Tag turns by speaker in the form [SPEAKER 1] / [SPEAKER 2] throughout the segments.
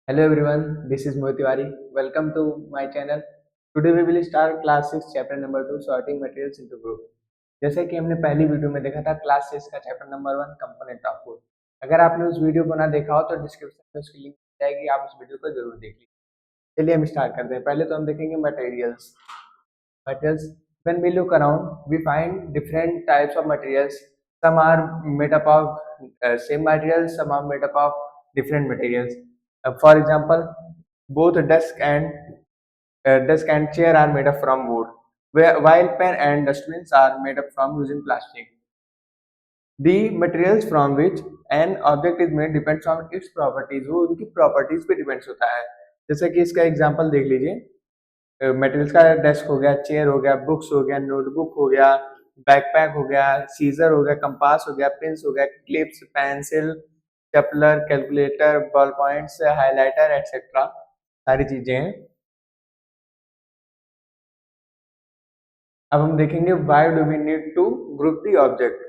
[SPEAKER 1] Hello everyone, this is Mohit Tiwari. Welcome to my channel. Today we will start class 6 chapter number 2 sorting materials into group. जैसे कि हमने पहली video में देखा था class 6 का chapter number 1 component of food. अगर आपने उस वीडियो को ना देखा हो तो डिस्क्रिप्शन में उसकी लिंक मिल जाएगी, आप उस वीडियो को जरूर देख लीजिए। चलिए हम स्टार्ट करते हैं। पहले तो हम देखेंगे materials. Materials. When we look around, we find different types of materials. Some are made up of same materials, some are made up of different materials. For example, both desk and chair are made up from wood, while pen and dustbins are made up from using plastic. The materials from which an object is made depends on its properties. वो उनकी properties पे depends होता है। जैसे कि इसका example देख लीजिए। मटेरियल्स का डेस्क हो गया, चेयर हो गया, बुक्स हो गया, नोटबुक हो गया, बैकपैक हो गया, सीजर हो गया, कंपास हो गया, पेन्स हो गया, clips, pencil, stapler, calculator, ball points, highlighter etcetera सारी चीजें हैं। अब हम देखेंगे why do we need to group the object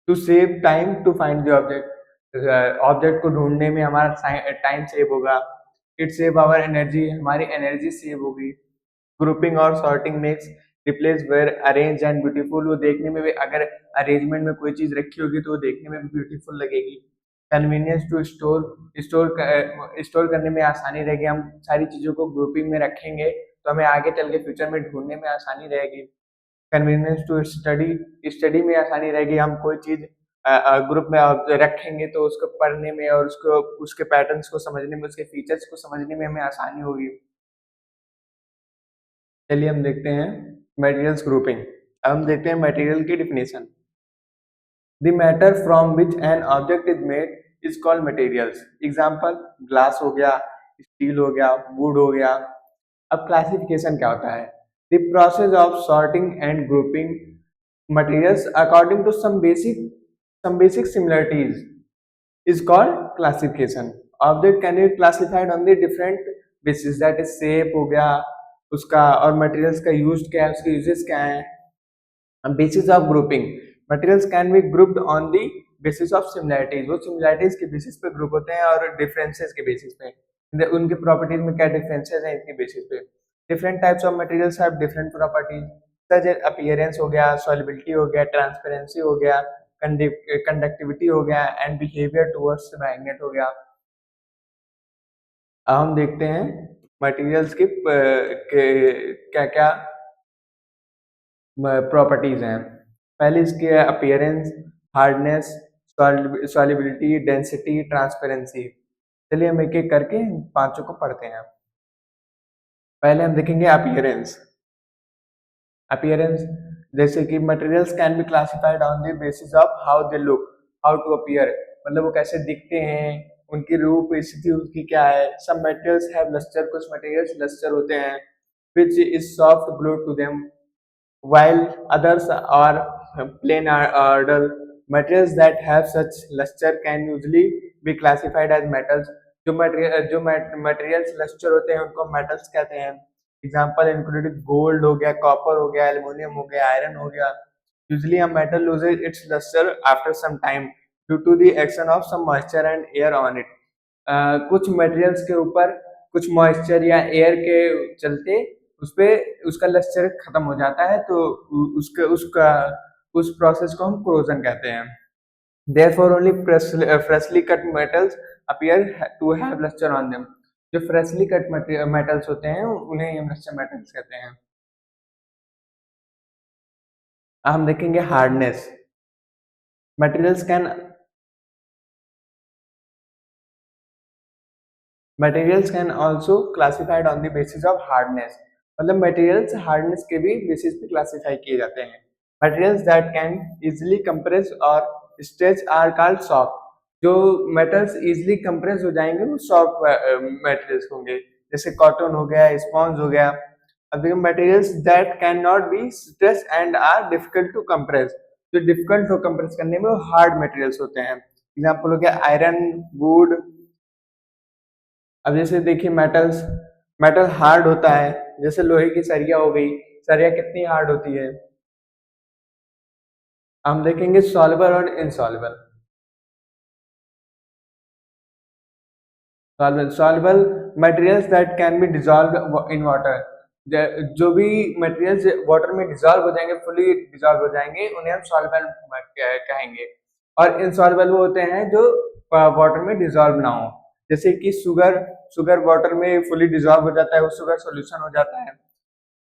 [SPEAKER 1] to save time to find the object. Object को ढूंढने में हमारा टाइम सेव होगा। इट सेव आवर एनर्जी, हमारी एनर्जी सेव होगी। ग्रुपिंग और sorting makes replace where arrange and beautiful. वो देखने में भी, अगर अरेंजमेंट में कोई चीज रखी होगी तो वो देखने में भी ब्यूटीफुल लगेगी। कन्वीनियंस टू स्टोर करने में आसानी रहेगी। हम सारी चीजों को ग्रुपिंग में रखेंगे तो हमें आगे चल के फ्यूचर में ढूंढने में आसानी रहेगी। कन्वीनियंस टू स्टडी में आसानी रहेगी। हम कोई चीज ग्रुप में रखेंगे तो उसको पढ़ने में और उसको उसके पैटर्न्स को समझने में, उसके फीचर्स को समझने में हमें आसानी होगी। चलिए हम देखते हैं मटेरियल्स ग्रुपिंग। अब हम देखते हैं मटेरियल की definition. The matter from which an object is made is called materials. Example glass हो गया, स्टील हो गया, वुड हो गया। अब क्लासिफिकेशन क्या होता है? The process of sorting and grouping materials according to some basic similarities is called classification. Object can be classified on the different basis, that is shape हो गया उसका, और materials का used क्या है, उसके uses क्या है। basis of grouping, materials can be grouped on the basis of similarities। वो similarities के basis पे group होते हैं और differences के basis पे उनके properties में क्या differences हैं इनके basis पे। different types of materials have different properties such as appearance हो गया, solubility हो गया, transparency हो गया, conductivity हो गया and behavior towards magnet हो गया। अब हम देखते हैं materials के क्या क्या प्रॉपर्टीज हैं। पहले इसके appearance, hardness, solubility, density, transparency. चलिए हम एक एक करके पांचों को पढ़ते हैं। पहले हम देखेंगे अपीयरेंस। अपीयरेंस जैसे कि materials can be classified on the basis of how they look, how to appear, मतलब वो कैसे दिखते हैं, उनकी रूप स्थिति उनकी क्या है। सब मटेरियल्स हैव लस्टर, कुछ मटेरियल्स लस्टर होते हैं, which is soft glue to them, while others are plain or dull. Materials that have such luster can usually be classified as metals. जो मटेरियल्स लस्टर होते हैं उनको मेटल्स कहते हैं। Example included gold हो गया, कॉपर हो गया, एल्यूमिनियम हो गया, आयरन हो गया। Usually a metal loses its luster after some time due to the action of some moisture and air on it. कुछ मटेरियल्स के ऊपर कुछ मॉइस्चर या एयर के चलते उसपे उसका लस्टर खत्म हो जाता है, तो उसके उसका उस प्रोसेस को हम क्रोजन कहते हैं। Therefore only freshly cut metals appear to have luster on them. जो फ्रेशली कट मेटल्स होते हैं उन्हें हम लस्टर मेटल्स कहते हैं। हम देखेंगे hardness. Materials can materials can also classified on the basis of hardness, मतलब मटेरियल्स हार्डनेस के भी बेसिस पे क्लासिफाई किए जाते हैं। Materials that can easily compress और स्ट्रेच आर कॉल्ड सॉफ्ट। जो मेटल्स इजिली कंप्रेस हो जाएंगे वो सॉफ्ट मटेरियल्स होंगे, जैसे कॉटन हो गया, स्पॉन्ज हो गया। अब देखिए materials that can not be stretch and are difficult to compress, जो डिफिकल्ट हो कंप्रेस करने में वो हार्ड मटेरियल्स होते हैं। एग्जाम्पल हो गया आयरन, वुड। अब जैसे देखिए मेटल हार्ड होता है, जैसे लोहे की सरिया हो गई। सरिया कितनी हार्ड होती है। हम देखेंगे सॉल्युबल और insoluble. Soluble materials that can be dissolve in water, जो भी मटेरियल्स वाटर में डिजॉल्व हो जाएंगे, फुली डिजॉल्व हो जाएंगे, उन्हें हम सॉल्युबल कहेंगे। और इनसॉल्युबल वो होते हैं जो वाटर में डिजॉल्व ना हो, जैसे कि शुगर, शुगर वाटर में फुली डिजॉल्व हो जाता है, वो शुगर सोल्यूशन हो जाता है।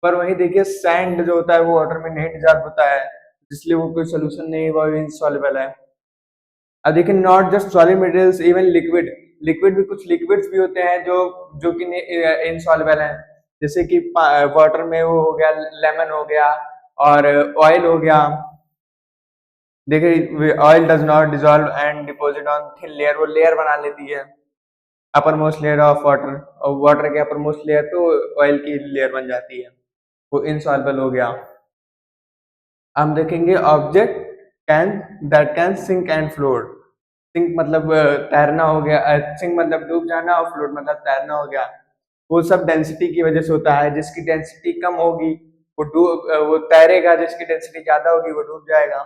[SPEAKER 1] पर वहीं देखिए सैंड जो होता है वो वाटर में नहीं डिजॉल्व होता है, इसलिए वो कोई सोल्यूशन नहीं, वो इनसॉल्युबल है। अब देखिए not just solid materials, even liquid, liquid भी, कुछ लिक्विड्स भी होते हैं जो जो कि इनसॉल्युबल हैं, जैसे कि वाटर में वो हो गया, लेमन हो गया, और ऑयल हो गया। देखिए oil does not dissolve and deposit on thin layer, वो लेयर बना लेती है, upper most layer of water, और वाटर के अपर मोस्ट लेयर पे ऑयल की लेयर बन जाती है, वो इनसॉल्युबल हो गया। हम देखेंगे object can that can sink and float. Sink मतलब तैरना हो गया, सिंक मतलब डूब जाना, और फ्लोट मतलब तैरना हो गया। वो सब डेंसिटी की वजह से होता है, जिसकी डेंसिटी कम होगी वो तैरेगा, जिसकी डेंसिटी ज्यादा होगी वो डूब जाएगा।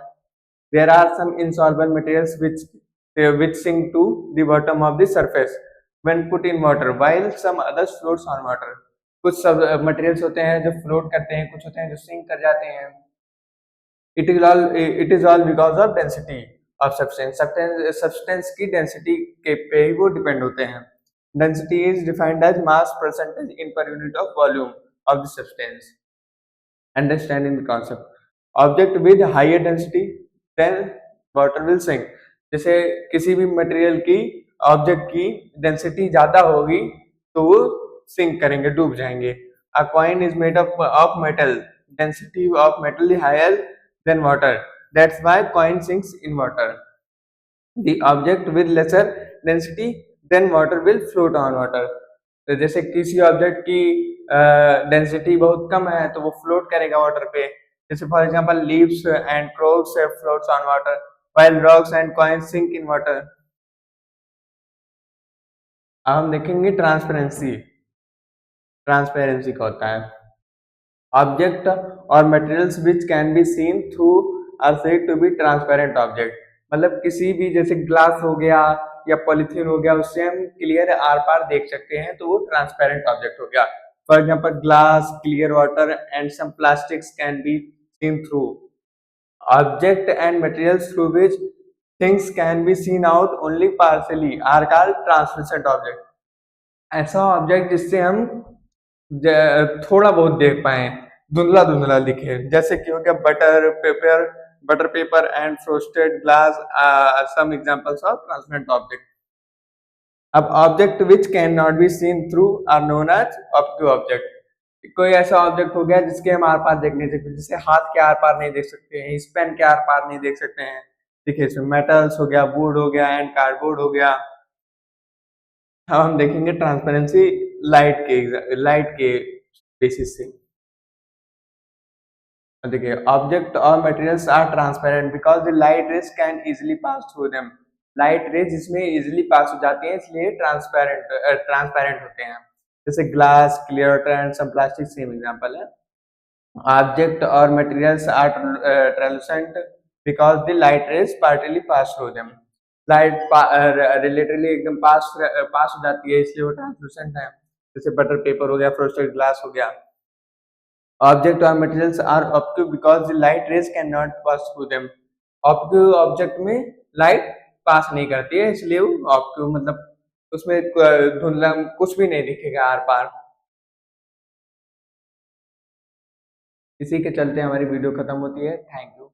[SPEAKER 1] There are some insoluble materials which sink to the bottom of the surface when put in water while some others floats on water। कुछ सब मटेरियल्स होते हैं जो फ्लोट करते हैं, कुछ होते हैं जो सिंक कर जाते हैं। It is all because of density of substance, substance की डेंसिटी के पे ही वो डिपेंड होते हैं। Density is defined as mass percentage in per unit of volume of the substance. Understanding the concept, object with higher density than water will sink. जैसे किसी भी मटेरियल की, ऑब्जेक्ट की डेंसिटी ज्यादा होगी तो वो सिंक करेंगे, डूब जाएंगे। A coin is made of metal, density of metal is higher than water, that's why coin sinks in water. The object with lesser density than water will float on water. तो जैसे किसी object की density बहुत कम है तो वो float करेगा water पे, जैसे for example leaves and crows floats on water while rocks and coins sink in water। अब हम देखेंगे ट्रांसपेरेंसी, ट्रांसपेरेंसी का होता है ऑब्जेक्ट और materials which can be seen through are said to be transparent object. मतलब किसी भी, जैसे ग्लास हो गया या पॉलिथीन हो गया, उससे हम क्लियर आर पार देख सकते हैं, तो वो ट्रांसपेरेंट ऑब्जेक्ट हो गया। For example glass, clear water and some plastics can be seen through. Object and materials through which things can be seen out only partially are called translucent object। ऐसा object जिससे हम थोड़ा बहुत देख पाए, धुंधला धुंधला दिखे, जैसे कि हो गया butter paper and frosted glass, some examples of transparent object. अब object which can not be seen through are known as opaque object. कोई ऐसा ऑब्जेक्ट हो गया जिसके हम आर पार देख नहीं सकते, जिसे हाथ के आर पार नहीं देख सकते हैं, इस पेन के आर पार नहीं देख सकते हैं। देखिए इसमें मेटल्स हो गया, वुड हो गया एंड कार्डबोर्ड हो गया। अब हम देखेंगे ट्रांसपेरेंसी लाइट के बेसिस से। देखिए ऑब्जेक्ट और materials are transparent because the light rays can easily pass through them. Light rays इसमें इजिली पास हो जाती है, इसलिए ट्रांसपेरेंट होते हैं। जैसे glass, clear water and some plastic same example है। Object or materials are translucent because the light rays partly pass through them। Light relatively एकदम पास हो जाती है, इसलिए वो ट्रांसलूसेंट है। जैसे बटर पेपर हो गया, फ्रोस्टेड ग्लास हो गया। ऑब्जेक्ट और materials are opaque because the light rays cannot pass through them. Opaque object में लाइट पास नहीं करती है, इसलिए वो ऑब्टू मतलब उसमें धुंधला कुछ भी नहीं दिखेगा आर पार। इसी के चलते हमारी वीडियो खत्म होती है। Thank you.